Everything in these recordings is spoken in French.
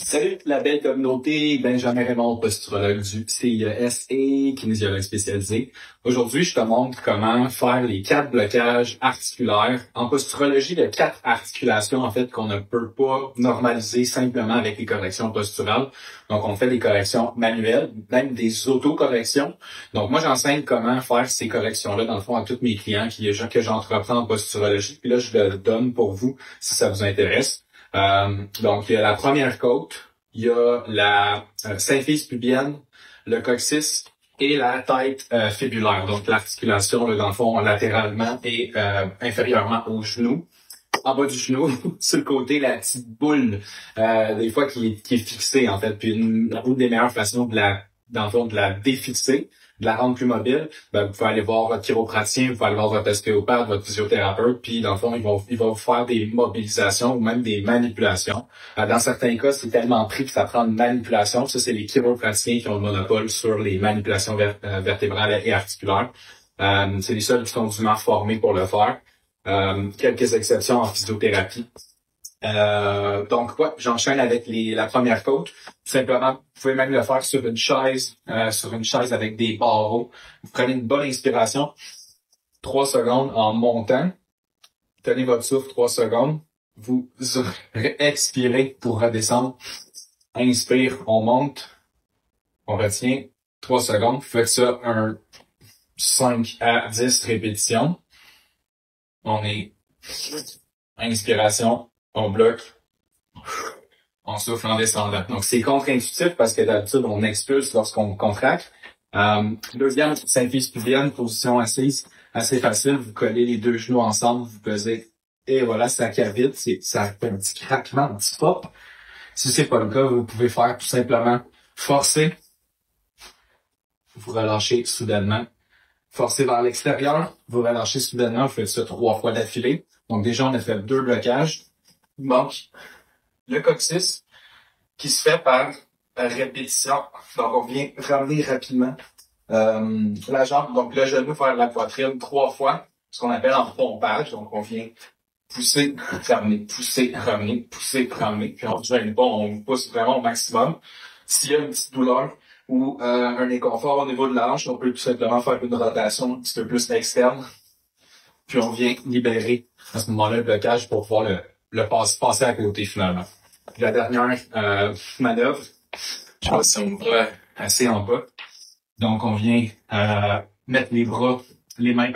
Salut la belle communauté, Benjamin Raymond, posturologue du CIES et kinésiologue spécialisé. Aujourd'hui, je te montre comment faire les 4 blocages articulaires. En posturologie, il y a 4 articulations en fait qu'on ne peut pas normaliser simplement avec les corrections posturales. Donc, on fait des corrections manuelles, même des autocorrections. Donc, moi, j'enseigne comment faire ces corrections-là, dans le fond, à tous mes clients que j'entreprends en posturologie. Puis là, je le donne pour vous si ça vous intéresse. Donc, il y a la première côte, il y a la symphyse pubienne, le coccyx et la tête fibulaire. Donc, l'articulation, là, dans le fond, latéralement et inférieurement au genou. En bas du genou, sur le côté, la petite boule, des fois qui est fixée, en fait. Puis une des meilleures façons dans le fond, de la défixer, de la rendre plus mobile, ben, vous pouvez aller voir votre chiropraticien, vous pouvez aller voir votre ostéopathe, votre physiothérapeute, puis dans le fond, ils vont vous faire des mobilisations ou même des manipulations. Dans certains cas, c'est tellement pris que ça prend une manipulation. Ça, c'est les chiropraticiens qui ont le monopole sur les manipulations vertébrales et articulaires. C'est les seuls qui sont dûment formés pour le faire. Quelques exceptions en physiothérapie. Donc, ouais, j'enchaîne avec la première côte. Tout simplement, vous pouvez même le faire sur une chaise avec des barreaux. Vous prenez une bonne inspiration, 3 secondes en montant. Tenez votre souffle 3 secondes. Vous expirez pour redescendre. Inspire, on monte. On retient 3 secondes. Vous faites ça 5 à 10 répétitions. On est inspiration, on bloque, on souffle en descendant. Donc, c'est contre-intuitif parce que d'habitude, on expulse lorsqu'on contracte. Deuxième, symphyse pubienne, position assise, assez facile. Vous collez les deux genoux ensemble, vous pesez, et voilà, ça cavite, ça fait un petit craquement, un petit pop. Si c'est pas le cas, vous pouvez faire tout simplement forcer, vous relâchez soudainement. Forcez vers l'extérieur, vous relâchez soudainement, vous faites ça 3 fois d'affilée. Donc déjà, on a fait 2 blocages. Il manque le coccyx qui se fait par répétition. Donc on vient ramener rapidement la jambe, donc le genou vers la poitrine 3 fois, ce qu'on appelle en pompage. Donc on vient pousser, ramener, pousser, ramener, pousser, ramener. Puis on ne gêne pas, on pousse vraiment au maximum. S'il y a une petite douleur, ou un inconfort au niveau de la hanche, on peut tout simplement faire une rotation un petit peu plus externe. Puis on vient libérer à ce moment-là le blocage pour pouvoir le passer à côté finalement. La dernière manœuvre, je sais pas si on va assez en bas. Donc on vient mettre les mains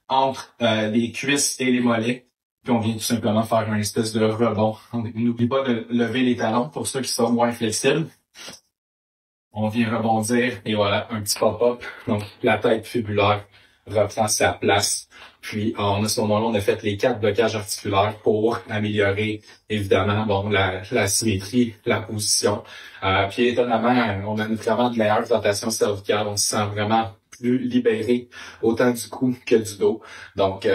entre les cuisses et les mollets. Puis on vient tout simplement faire une espèce de rebond. On n'oublie pas de lever les talons pour ceux qui sont moins flexibles. On vient rebondir et voilà, un petit pop-up. Donc, la tête fibulaire reprend sa place. Puis, à ce moment-là, on a fait les 4 blocages articulaires pour améliorer, évidemment, la symétrie, la position. Puis, étonnamment, on a vraiment de meilleure rotation cervicale. On se sent vraiment plus libéré, autant du cou que du dos. Donc,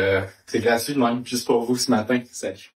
c'est gratuit de même, juste pour vous ce matin. Salut!